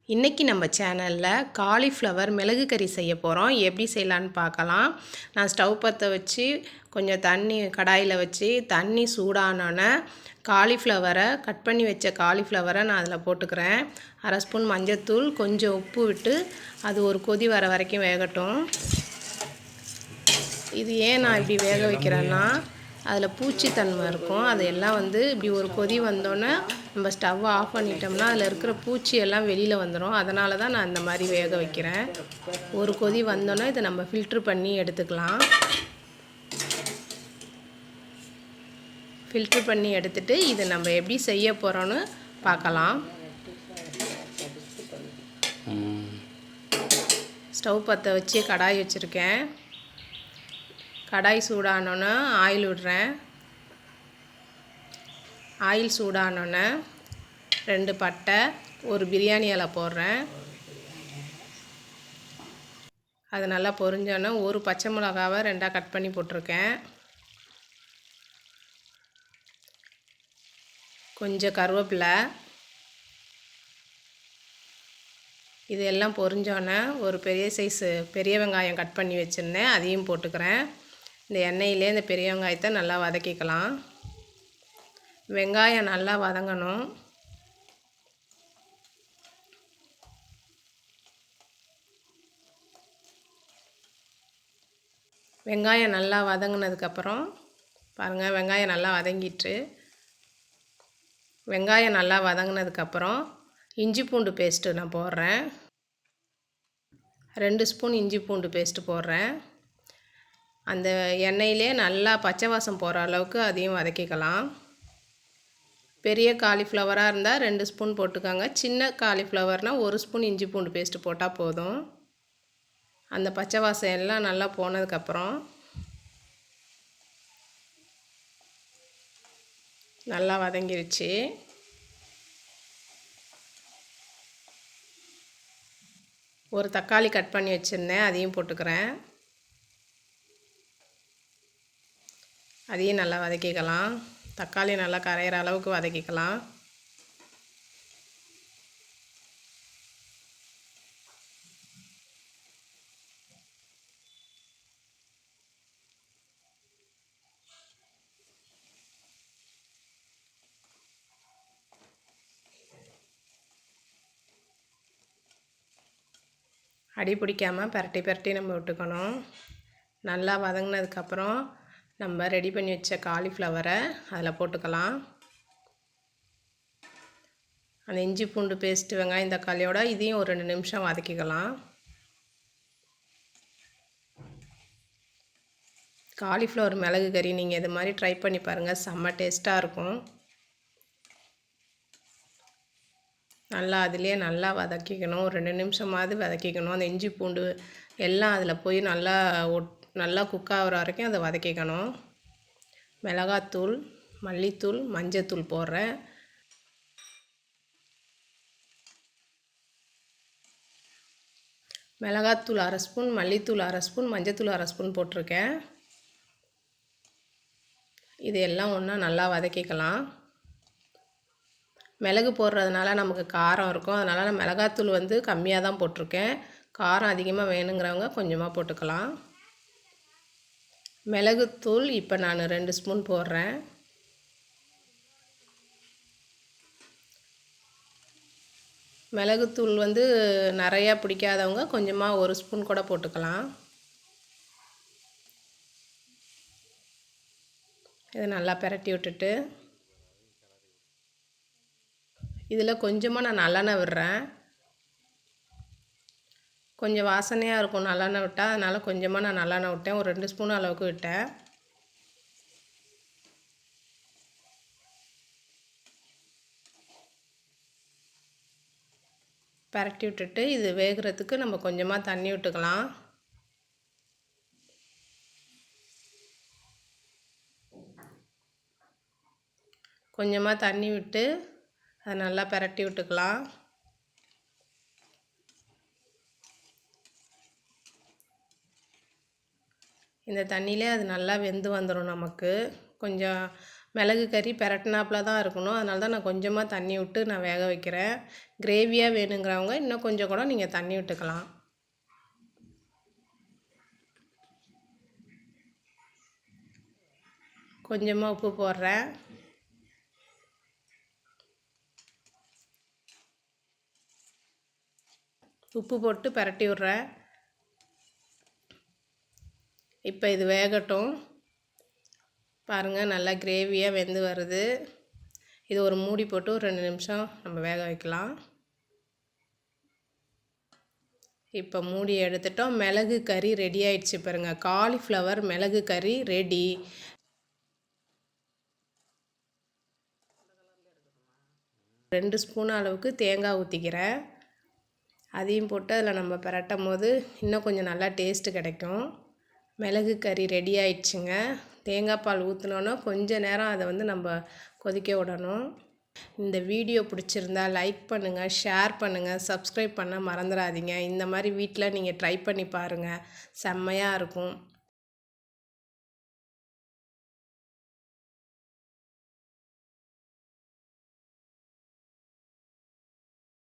இன்றைக்கி நம்ம சேனலில் காலிஃப்ளவர் மிளகு கறி செய்ய போகிறோம். எப்படி செய்யலான்னு பார்க்கலாம். நான் ஸ்டவ் பற்ற வச்சு கொஞ்சம் தண்ணி கடாயில் வச்சு தண்ணி சூடானோன்னே காலிஃப்ளவரை கட் பண்ணி வச்ச காலிஃப்ளவரை நான் அதில் போட்டுக்கிறேன். 1/2 ஸ்பூன் மஞ்சத்தூள், கொஞ்சம் உப்பு விட்டு அது ஒரு கொதி வர வரைக்கும் வேகட்டும். இது ஏன் நான் இப்படி வேக வைக்கிறேன்னா, அதில் பூச்சித்தன்மை இருக்கும். அதையெல்லாம் இப்படி ஒரு கொதி வந்தோன்னே நம்ம ஸ்டவ்வை ஆஃப் பண்ணிட்டோம்னா அதில் இருக்கிற பூச்சி எல்லாம் வெளியில் வந்துடும். அதனால தான் நான் இந்த மாதிரி வேக வைக்கிறேன். ஒரு கொதி வந்தோன்னே இதை நம்ம ஃபில்ட்ரு பண்ணி எடுத்துக்கலாம். ஃபில்ட்ரு பண்ணி எடுத்துகிட்டு இதை நம்ம எப்படி செய்ய போகிறோன்னு பார்க்கலாம். ஸ்டவ் பற்ற வச்சு கடாய் வச்சுருக்கேன். கடாய் சூடானோன்னே ஆயில் விடுறேன். ஆயில் சூடானோன்னே 2 பட்டை, ஒரு பிரியாணி இலை போடுறேன். அது நல்லா பொரிஞ்சோன்னே ஒரு பச்சை மிளகாவை 2ஆக கட் பண்ணி போட்டிருக்கேன். கொஞ்சம் கருவேப்பிலை. இது எல்லாம் பொரிஞ்சோன்னே ஒரு பெரிய வெங்காயம் கட் பண்ணி வச்சுருந்தேன், அதையும் போட்டுக்கிறேன். இந்த எண்ணெயிலே இந்த பெரிய வெங்காயத்தை நல்லா வதக்கிக்கலாம். வெங்காயம் நல்லா வதங்கணும். வெங்காயம் நல்லா வதங்கினதுக்கப்புறம் பாருங்கள், வெங்காயம் நல்லா வதங்கிட்டு. வெங்காயம் நல்லா வதங்கினதுக்கப்புறம் இஞ்சி பூண்டு பேஸ்ட்டு நான் போடுறேன். 2 ஸ்பூன் இஞ்சி பூண்டு பேஸ்ட்டு போடுறேன். அந்த எண்ணெயிலே நல்லா பச்சை வாசம் போகிற அளவுக்கு அதையும் வதக்கிக்கலாம். பெரிய காலிஃப்ளவராக இருந்தால் 2 ஸ்பூன் போட்டுக்கோங்க. சின்ன காலிஃப்ளவர்னால் 1 ஸ்பூன் இஞ்சி பூண்டு பேஸ்ட்டு போட்டால் போதும். அந்த பச்சை வாசம் எல்லாம் நல்லா போனதுக்கப்புறம் நல்லா வதங்கிருச்சு. ஒரு தக்காளி கட் பண்ணி வச்சுருந்தேன், அதையும் போட்டுக்கிறேன். அதையும் நல்லா வதக்கிக்கலாம். தக்காளி நல்லா கரையிற அளவுக்கு வதக்கிக்கலாம். அடி பிடிக்காமல் பரட்டி நம்ம விட்டுக்கணும். நல்லா வதங்கினதுக்கப்புறம் நம்ம ரெடி பண்ணி வச்ச காலிஃப்ளவரை அதில் போட்டுக்கலாம். அந்த இஞ்சி பூண்டு பேஸ்ட்டு, வெங்காயம், தக்காளியோட இதையும் ஒரு 2 நிமிஷம் வதக்கிக்கலாம். காலிஃப்ளவர் மிளகு கறி நீங்கள் இது மாதிரி ட்ரை பண்ணி பாருங்கள், செம்ம டேஸ்ட்டாக இருக்கும். நல்லா அதிலே நல்லா வதக்கிக்கணும். ஒரு 2 நிமிஷமாவது வதக்கிக்கணும். அந்த இஞ்சி பூண்டு எல்லாம் அதில் போய் நல்லா குக் ஆகிற வரைக்கும் அதை வதக்கிக்கணும். மிளகாத்தூள், மல்லித்தூள், மஞ்சத்தூள் போடுறேன். மிளகாத்தூள் 1/2 ஸ்பூன், மல்லித்தூள் 1/2 ஸ்பூன், மஞ்சத்தூள் 1/2 ஸ்பூன் போட்டிருக்கேன். இது எல்லாம் ஒன்றா நல்லா வதக்கிக்கலாம். மிளகு போடுறதுனால நமக்கு காரம் இருக்கும். அதனால் நான் மிளகாத்தூள் கம்மியாக தான் போட்டிருக்கேன். காரம் அதிகமாக வேணுங்கிறவங்க கொஞ்சமாக போட்டுக்கலாம். மிளகுத்தூள் இப்போ நான் 2 ஸ்பூன் போடுறேன். மிளகுத்தூள் நிறையா பிடிக்காதவங்க கொஞ்சமாக 1 ஸ்பூன் கூட போட்டுக்கலாம். இதை நல்லா பிரட்டி விட்டுட்டு இதில் கொஞ்சமாக நான் நல்லெண்ணெய் விடுறேன். கொஞ்சம் வாசனையாக இருக்கும் நல்லெண்ணெய் விட்டால், அதனால் கொஞ்சமாக நான் நல்லெண்ணெய் விட்டேன். ஒரு 2 ஸ்பூன் அளவுக்கு விட்டேன். பரட்டி விட்டுட்டு இது வேகிறதுக்கு நம்ம கொஞ்சமாக தண்ணி விட்டுக்கலாம். கொஞ்சமாக தண்ணி விட்டு அதை நல்லா பரட்டி விட்டுக்கலாம். இந்த தண்ணியிலே அது நல்லா வெந்து வந்துடும். நமக்கு கொஞ்சம் மிளகு கறி பெரட்டினாப்பில் தான் இருக்கணும். அதனால தான் நான் கொஞ்சமாக தண்ணி விட்டு நான் வேக வைக்கிறேன். கிரேவியாக வேணுங்கிறவங்க இன்னும் கொஞ்சம் கூட நீங்கள் தண்ணி விட்டுக்கலாம். கொஞ்சமாக உப்பு போடுறேன். உப்பு போட்டு பரட்டி விட்றேன். இப்போ இது வேகட்டும். பாருங்கள், நல்லா கிரேவியாக வெந்து வருது. இது ஒரு மூடி போட்டு ஒரு 2 நிமிஷம் நம்ம வேக வைக்கலாம். இப்போ மூடி எடுத்துட்டோம். மிளகு கறி ரெடி ஆயிடுச்சு பாருங்கள். காலிஃப்ளவர் மிளகு கறி ரெடி. ரெண்டு ஸ்பூன் அளவுக்கு தேங்காய் ஊற்றிக்கிறேன். அதையும் போட்டு அதில் நம்ம பிரட்டும் போது இன்னும் கொஞ்சம் நல்லா டேஸ்ட்டு கிடைக்கும். மிளகு கறி ரெடி ஆயிடுச்சுங்க. தேங்காய் பால் ஊற்றினோன்னா கொஞ்சம் நேரம் அதை நம்ம கொதிக்க விடணும். இந்த வீடியோ பிடிச்சிருந்தா லைக் பண்ணுங்கள், ஷேர் பண்ணுங்கள், சப்ஸ்கிரைப் பண்ண மறந்துடாதீங்க. இந்த மாதிரி வீட்டில் நீங்கள் ட்ரை பண்ணி பாருங்கள், செம்மையாக இருக்கும்.